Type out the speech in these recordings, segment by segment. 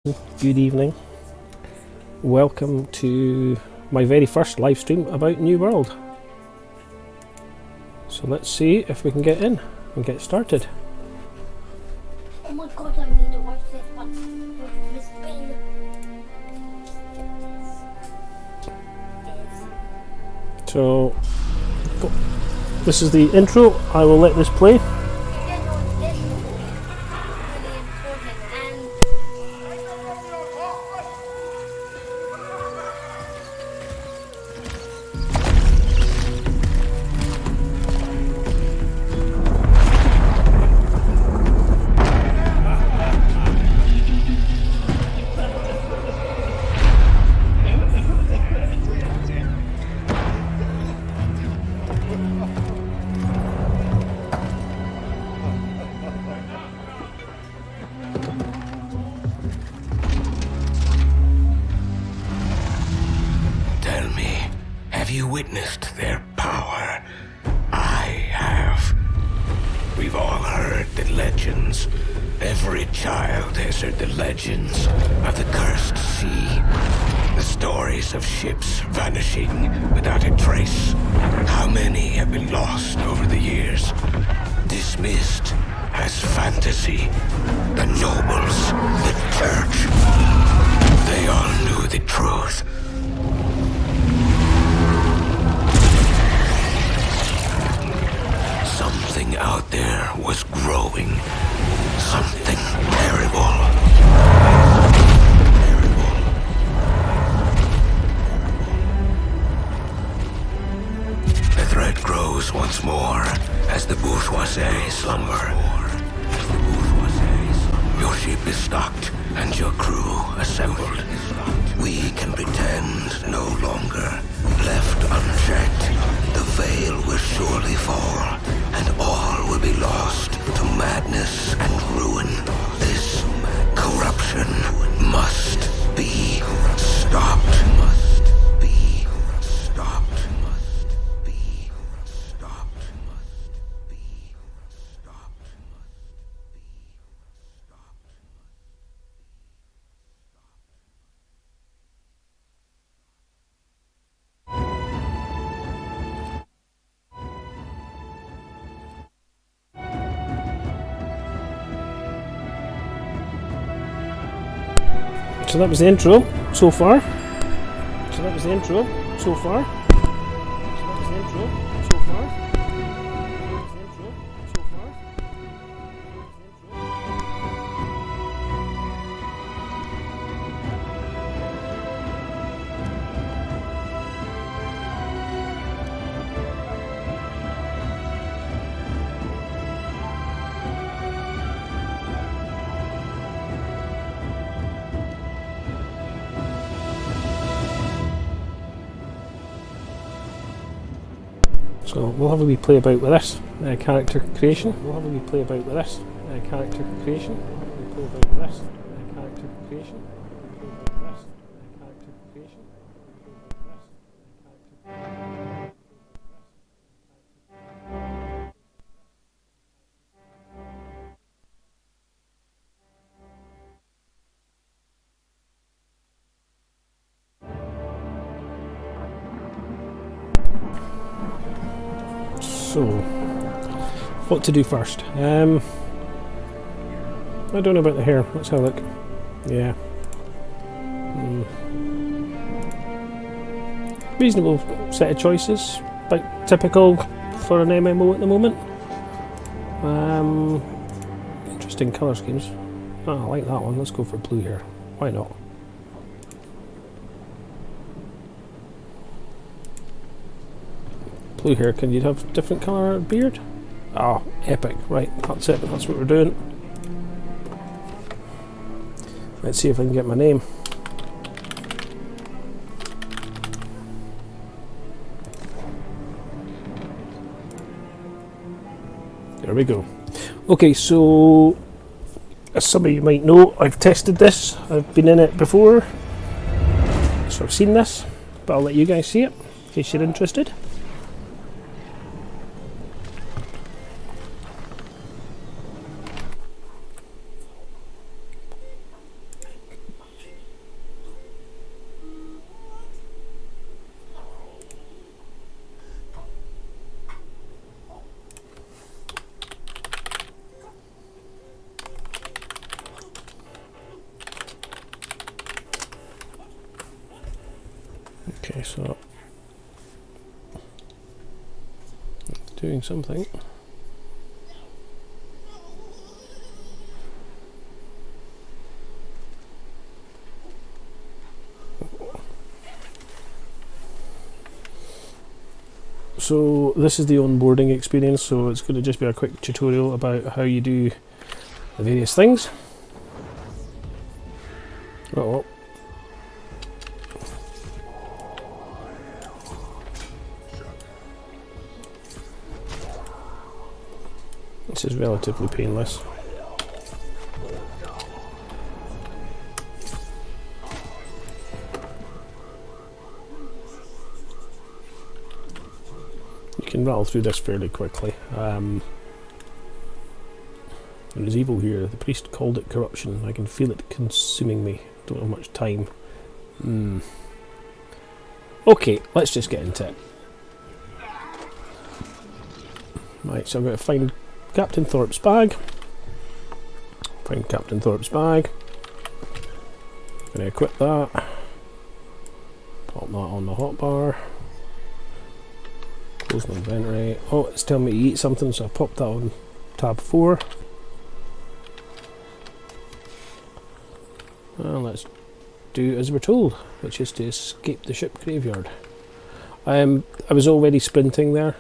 Good evening. Welcome to my very first live stream about New World. So let's see if we can get in and get started. Oh my god, I need to watch this one with Miss Bean. So this is the intro. I will let this play. Tell me, have you witnessed their power? I have. We've all heard the legends. Every child has heard the legends of the cursed sea. The stories of ships vanishing without a trace. How many have been lost over the years? Dismissed as fantasy. The nobles, the church. They all knew the truth. Something out there was growing. Something terrible. The threat grows once more as the bourgeoisie slumber. Your ship is stocked and your crew assembled. We can pretend no longer. Left unchecked, the veil will surely fall, and all will be lost to madness and ruin. This corruption must be stopped. Must be stopped. Must be stopped. Must be stopped. So that was the intro so far. So that was the intro so far. So that was the intro so far. That was the intro so far. So we'll have a wee play about with this character creation. We'll have a wee play about with this character creation. We'll have a wee play about with this character creation. So, what to do first? I don't know about the hair. Let's have a look. Yeah. Reasonable set of choices. About typical for an MMO at the moment. Interesting colour schemes. Oh, I like that one. Let's go for blue here. Why not? Blue hair, can you have different colour beard? Oh, epic. Right, that's it. That's what we're doing. Let's see if I can get my name. There we go. Okay, so as some of you might know, I've tested this. I've been in it before. So I've seen this, but I'll let you guys see it in case you're interested. Okay, so it's doing something. So this is the onboarding experience, so it's going to just be a quick tutorial about how you do the various things. Oh, this is relatively painless. You can rattle through this fairly quickly. There is evil here. The priest called it corruption. I can feel it consuming me. Don't have much time. Okay, let's just get into it. Right, so I'm going to find Captain Thorpe's bag. Find Captain Thorpe's bag. Going to equip that. Pop that on the hotbar. Close my inventory. Oh, it's telling me to eat something, so I popped that on tab 4. Well, let's do as we're told, which is to escape the ship graveyard. I was already sprinting there,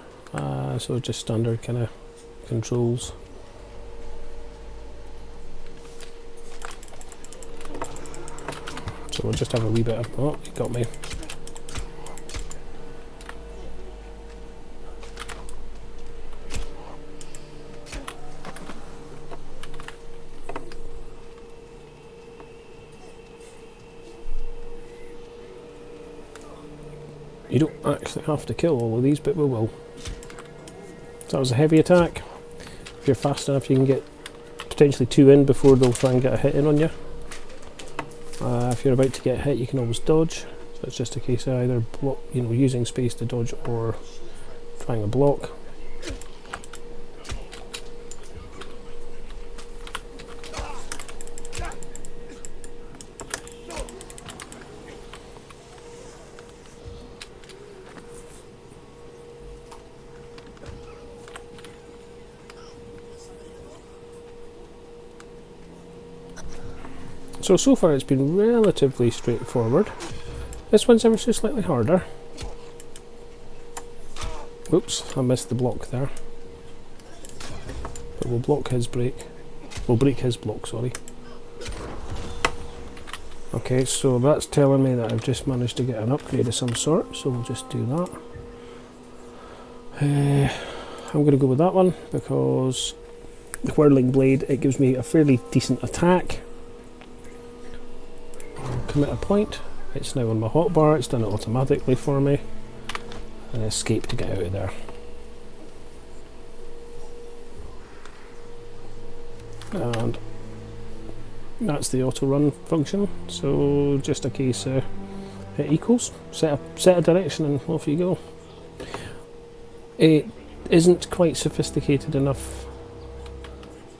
so just standard kind of controls. So we'll just have a wee bit of... Oh, you got me. You don't actually have to kill all of these, but we will. So that was a heavy attack. If you're fast enough, you can get potentially 2 in before they'll try and get a hit in on you. If you're about to get hit, you can always dodge. So it's just a case of either block, using space to dodge or trying a block. So far it's been relatively straightforward. This one's ever so slightly harder. Oops, I missed the block there. But we'll block his break. We'll break his block, sorry. Okay, so that's telling me that I've just managed to get an upgrade of some sort, so we'll just do that. I'm going to go with that one because the Whirling Blade, it gives me a fairly decent attack. Commit a point. It's now on my hotbar, it's done it automatically for me. And escape to get out of there. And that's the auto run function, so just a case of hit equals, set a direction and off you go. It isn't quite sophisticated enough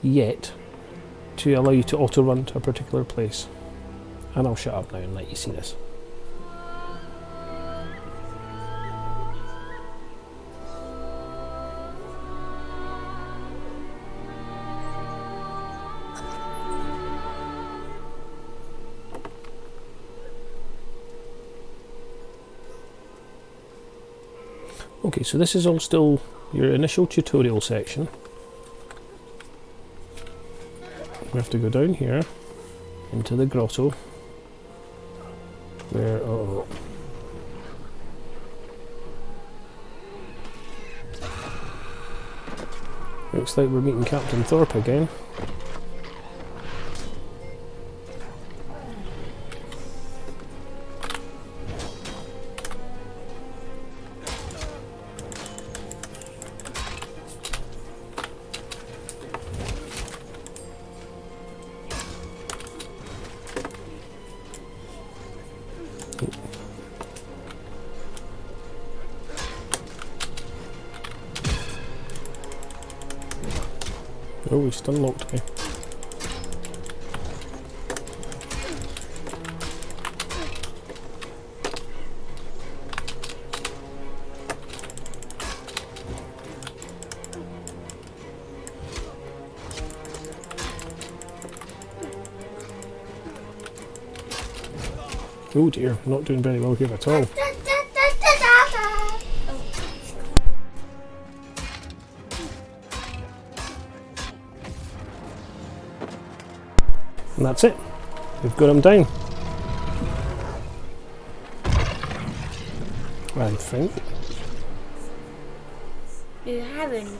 yet to allow you to auto run to a particular place. And I'll shut up now and let you see this. Okay, so this is all still your initial tutorial section. We have to go down here into the grotto. Where, oh, looks like we're meeting Captain Thorpe again. Oh, he stun locked me. Oh dear, not doing very well here at all. And that's it. We've got him down. I think. You haven't.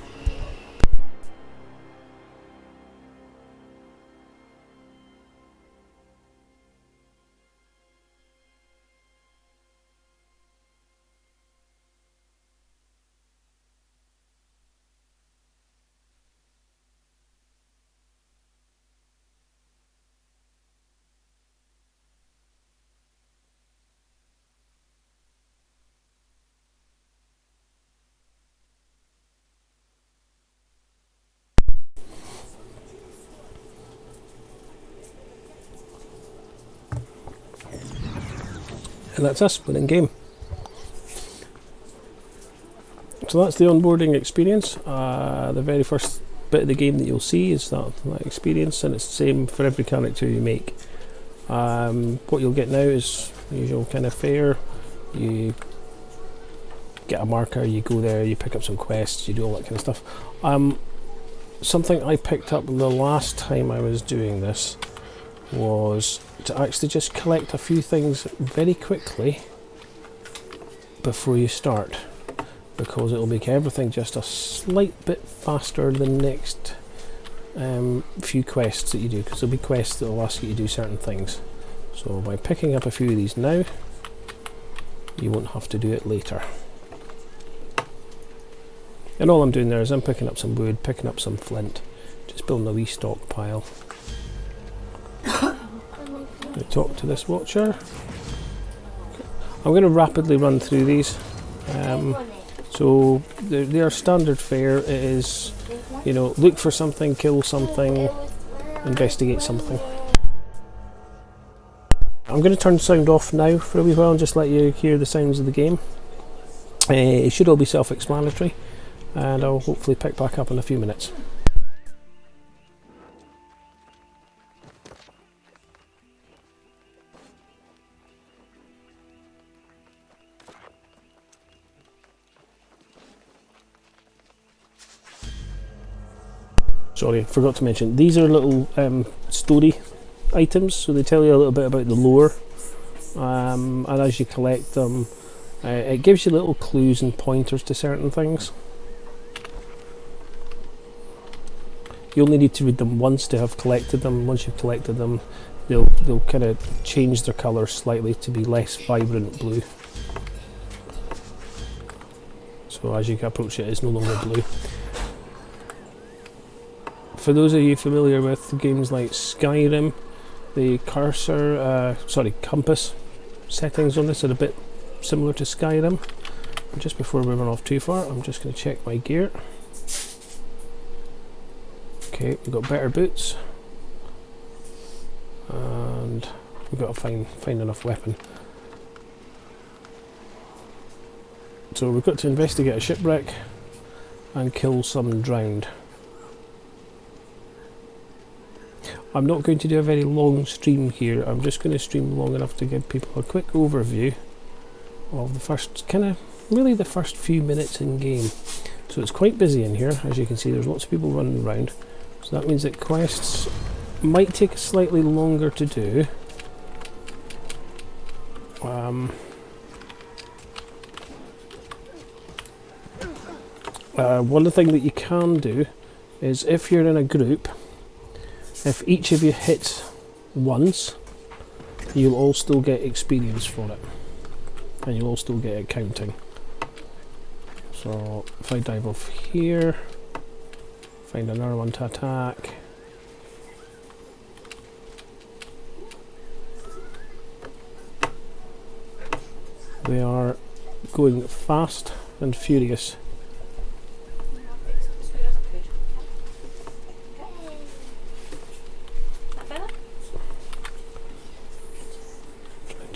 And that's us, winning game. So that's the onboarding experience. The very first bit of the game that you'll see is that experience, and it's the same for every character you make. What you'll get now is the usual kind of fare. You get a marker, you go there, you pick up some quests, you do all that kind of stuff. Something I picked up the last time I was doing this was to actually just collect a few things very quickly before you start, because it'll make everything just a slight bit faster than the next few quests that you do, because there'll be quests that will ask you to do certain things. So by picking up a few of these now, you won't have to do it later. And all I'm doing there is I'm picking up some wood, picking up some flint, just building a wee stockpile. I talk to this watcher. I'm going to rapidly run through these. So they are standard fare. It is, you know, look for something, kill something, investigate something. I'm going to turn sound off now for a wee while and just let you hear the sounds of the game. It should all be self-explanatory, and I'll hopefully pick back up in a few minutes. Sorry, forgot to mention, these are little story items, so they tell you a little bit about the lore, and as you collect them, it gives you little clues and pointers to certain things. You only need to read them once to have collected them. Once you've collected them, they'll kind of change their colour slightly to be less vibrant blue. So as you approach it, it's no longer blue. For those of you familiar with games like Skyrim, the compass settings on this are a bit similar to Skyrim. And just before we run off too far, I'm just going to check my gear. Okay, we've got better boots, and we've got to find enough weapon. So we've got to investigate a shipwreck and kill some drowned. I'm not going to do a very long stream here. I'm just going to stream long enough to give people a quick overview of the first the first few minutes in game. So it's quite busy in here, as you can see. There's lots of people running around, so that means that quests might take slightly longer to do. One thing that you can do is, if you're in a group, if each of you hits once, you'll all still get experience for it, and you'll all still get it counting. So if I dive off here, find another one to attack. They are going fast and furious.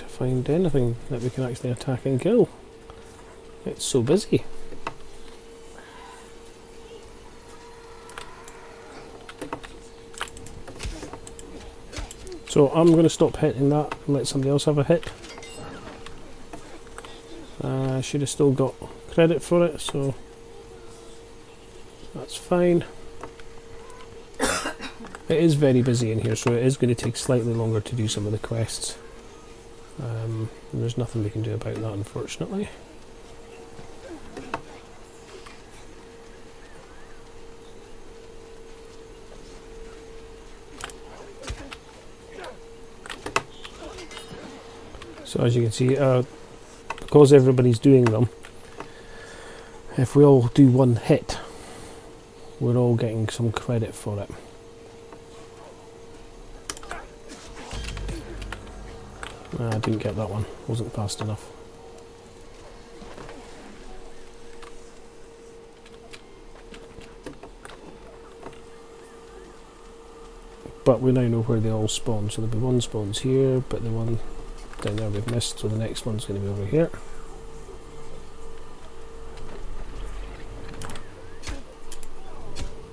Find anything that we can actually attack and kill. It's so busy. So So I'm going to stop hitting that and let somebody else have a hit. I should have still got credit for it, so that's fine. It is very busy in here, so it is going to take slightly longer to do some of the quests. And there's nothing we can do about that, unfortunately. So as you can see, because everybody's doing them, if we all do one hit, we're all getting some credit for it. I didn't get that one, wasn't fast enough. But we now know where they all spawn, so there'll be one spawns here, but the one down there we've missed, so the next one's going to be over here.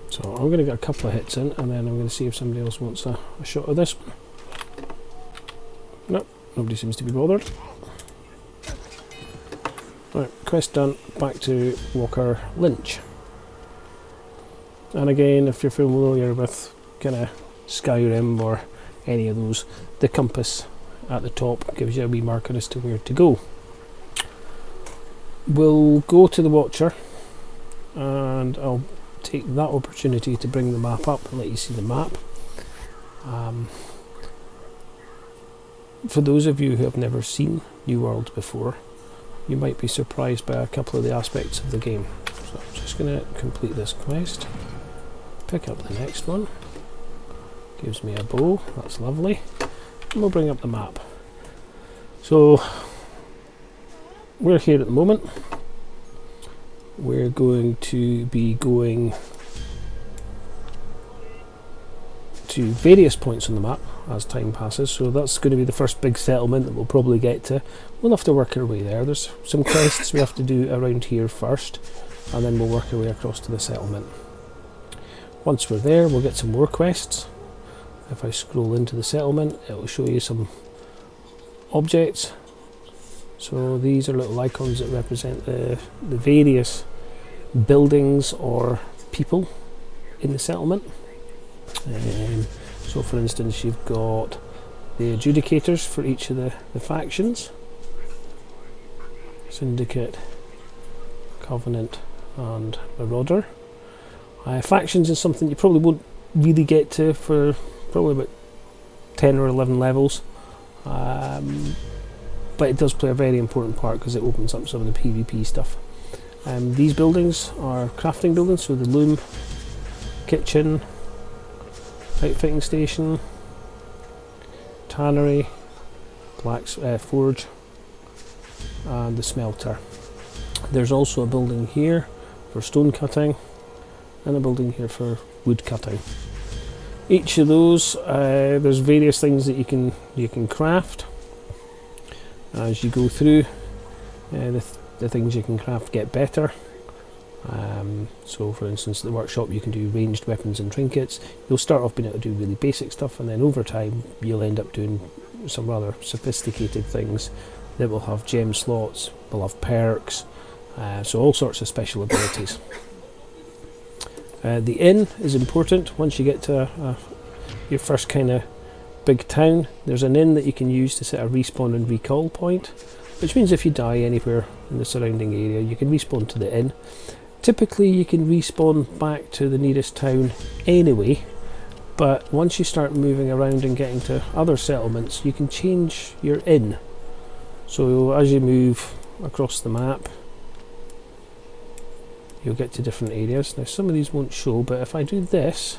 So I'm going to get a couple of hits in, and then I'm going to see if somebody else wants a shot of this one. Nope, nobody seems to be bothered. Right, quest done, back to Walker Lynch. And again, if you're familiar with kind of Skyrim or any of those, the compass at the top gives you a wee marker as to where to go. We'll go to the Watcher, and I'll take that opportunity to bring the map up and let you see the map. For those of you who have never seen New World before, you might be surprised by a couple of the aspects of the game. So I'm just going to complete this quest, pick up the next one, gives me a bow, that's lovely, and we'll bring up the map. So we're here at the moment. We're going to be going to various points on the map as time passes, so that's going to be the first big settlement that we'll probably get to. We'll have to work our way there. There's some quests we have to do around here first, and then we'll work our way across to the settlement. Once we're there, we'll get some more quests. If I scroll into the settlement, it will show you some objects. So these are little icons that represent the various buildings or people in the settlement. So for instance, you've got the adjudicators for each of the factions: Syndicate, Covenant and Marauder. Factions is something you probably won't really get to for probably about 10 or 11 levels, but it does play a very important part because it opens up some of the PvP stuff. These buildings are crafting buildings, so the loom, kitchen, outfitting station, tannery, forge and the smelter. There's also a building here for stone cutting and a building here for wood cutting. Each of those, there's various things that you can craft as you go through. The things you can craft get better. So for instance, at the workshop you can do ranged weapons and trinkets. You'll start off being able to do really basic stuff, and then over time you'll end up doing some rather sophisticated things that will have gem slots, will have perks, so all sorts of special abilities. The inn is important. Once you get to your first kind of big town, there's an inn that you can use to set a respawn and recall point, which means if you die anywhere in the surrounding area, you can respawn to the inn. Typically you can respawn back to the nearest town anyway, but once you start moving around and getting to other settlements, you can change your inn. So as you move across the map, you'll get to different areas. Now some of these won't show, but if I do this,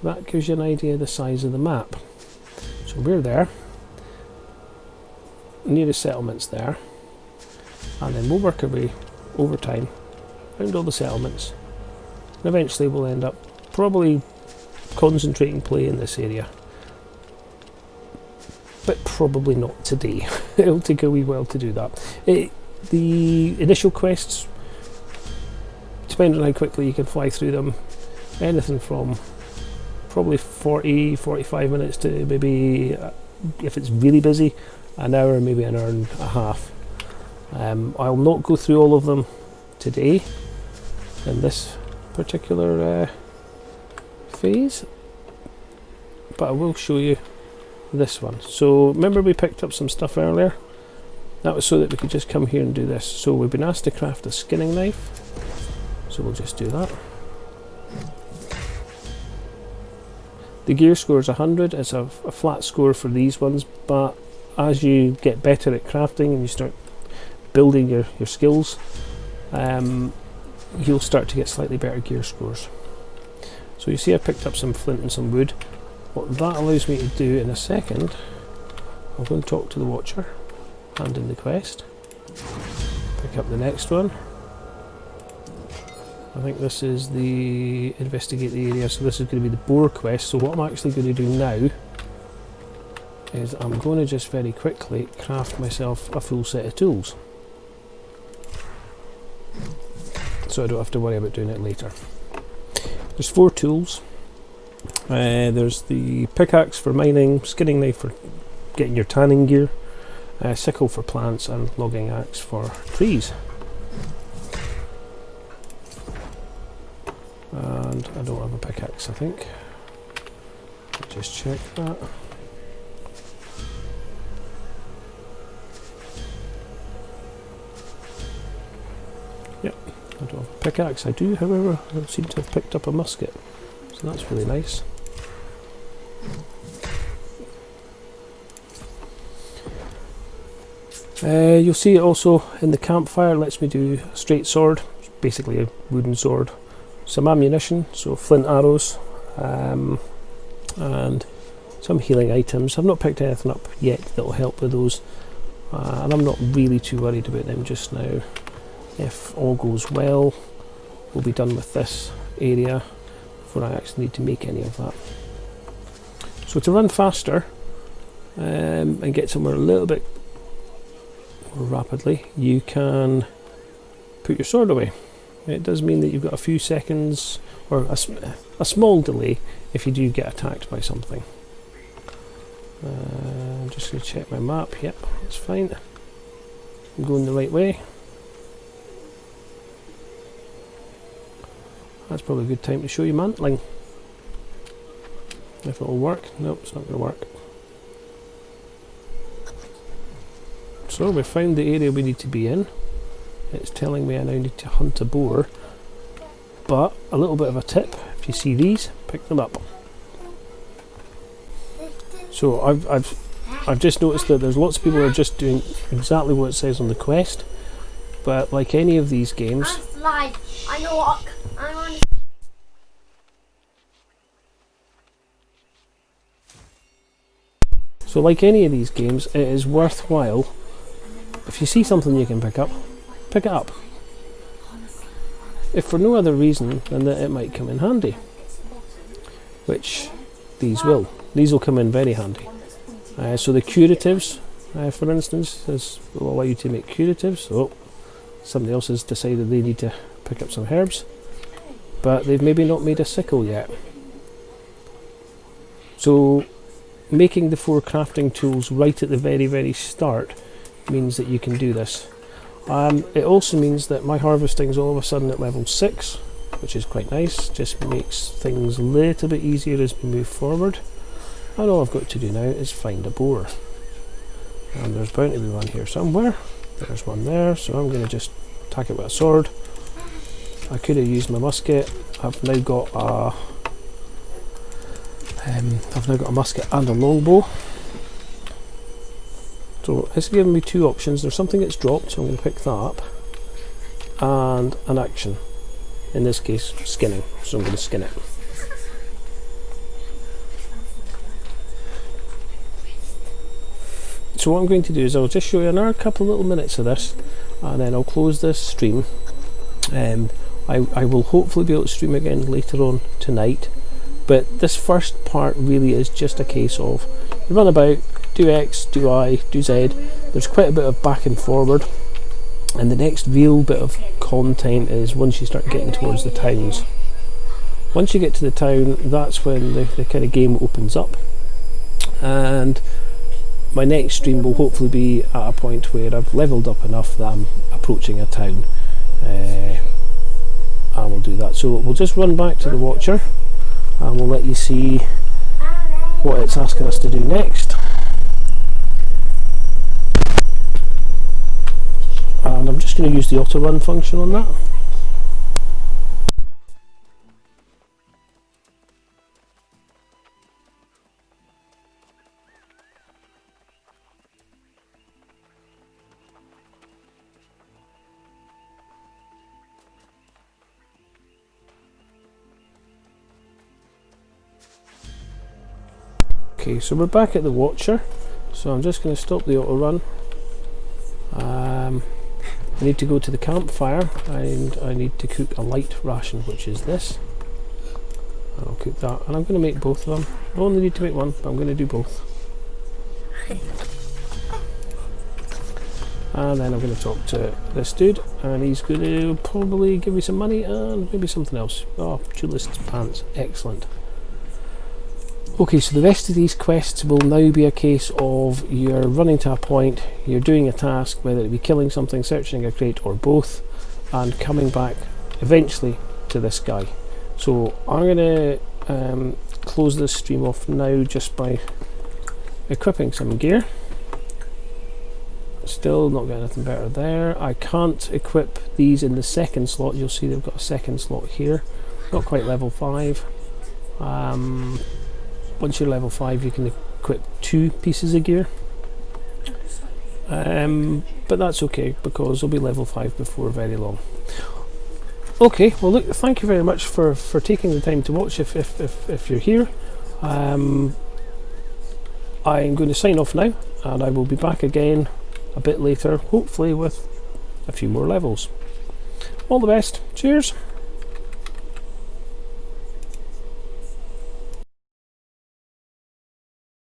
that gives you an idea of the size of the map. So we're there, nearest settlement's there, and then we'll work our way over time around all the settlements, and eventually we'll end up probably concentrating play in this area, but probably not today. It'll take a wee while to do that. The initial quests, depending on how quickly you can fly through them, anything from probably 40-45 minutes to maybe, if it's really busy, an hour, maybe an hour and a half. I'll not go through all of them today in this particular phase, but I will show you this one. So remember we picked up some stuff earlier? That was so that we could just come here and do this. So we've been asked to craft a skinning knife, so we'll just do that. The gear score is 100. It's a flat score for these ones, but as you get better at crafting and you start building your skills, you'll start to get slightly better gear scores. So you see I picked up some flint and some wood. What that allows me to do in a second, I'll go and talk to the Watcher, hand in the quest, pick up the next one. I think this is the investigate the area, so this is going to be the boar quest. So what I'm actually going to do now is I'm going to just very quickly craft myself a full set of tools, so I don't have to worry about doing it later. There's 4 tools. There's the pickaxe for mining, skinning knife for getting your tanning gear, sickle for plants, and logging axe for trees. And I don't have a pickaxe, I think. Just check that. Yep, I don't have a pickaxe. I do, however, I seem to have picked up a musket, so that's really nice. You'll see it also in the campfire. It lets me do a straight sword, basically a wooden sword. Some ammunition, so flint arrows, and some healing items. I've not picked anything up yet that will help with those, and I'm not really too worried about them just now. If all goes well, we'll be done with this area before I actually need to make any of that. So to run faster and get somewhere a little bit more rapidly, you can put your sword away. It does mean that you've got a few seconds or a small delay if you do get attacked by something. I'm just going to check my map. Yep, that's fine. I'm going the right way. That's probably a good time to show you mantling. If it'll work. Nope, it's not going to work. So we found the area we need to be in. It's telling me I now need to hunt a boar, but a little bit of a tip: if you see these, pick them up. So I've just noticed that there's lots of people who are just doing exactly what it says on the quest, but like any of these games, I know what I'm on. so like any of these games, it is worthwhile. If you see something you can pick up, pick it up. If for no other reason than that it might come in handy, which these will. These will come in very handy. So the curatives, for instance, will allow you to make curatives. Oh, somebody else has decided they need to pick up some herbs, but they've maybe not made a sickle yet. So making the 4 crafting tools right at the very start means that you can do this. It also means that my harvesting is all of a sudden at level 6, which is quite nice. Just makes things a little bit easier as we move forward. And all I've got to do now is find a boar. And there's bound to be one here somewhere. There's one there, so I'm going to just attack it with a sword. I could have used my musket. I've now got a musket and a longbow. So it's given me 2 options. There's something that's dropped, so I'm going to pick that up, and an action. In this case, skinning. So I'm going to skin it. So what I'm going to do is I'll just show you another couple of little minutes of this, and then I'll close this stream. I will hopefully be able to stream again later on tonight, but this first part really is just a case of you run about, do X, do Y, do Z. There's quite a bit of back and forward, and the next real bit of content is once you start getting towards the towns. Once you get to the town, that's when the kind of game opens up, and my next stream will hopefully be at a point where I've leveled up enough that I'm approaching a town, and we'll do that. So we'll just run back to the Watcher and we'll let you see what it's asking us to do next. And I'm just going to use the auto run function on that. Okay, so we're back at the Watcher, so I'm just going to stop the auto run. I need to go to the campfire and I need to cook a light ration, which is this. And I'll cook that, and I'm going to make both of them. I only need to make one, but I'm going to do both. And then I'm going to talk to this dude, and he's going to probably give me some money and maybe something else. Oh, duelist's pants, excellent. Okay, so the rest of these quests will now be a case of you're running to a point, you're doing a task, whether it be killing something, searching a crate, or both, and coming back eventually to this guy. So I'm going to close this stream off now just by equipping some gear. Still not getting anything better there. I can't equip these in the second slot. You'll see they've got a second slot here. Not quite level 5. Once you're level 5 you can equip 2 pieces of gear, but that's okay because I'll be level 5 before very long. Okay, well look, thank you very much for taking the time to watch if you're here. I'm going to sign off now, and I will be back again a bit later, hopefully with a few more levels. All the best, cheers!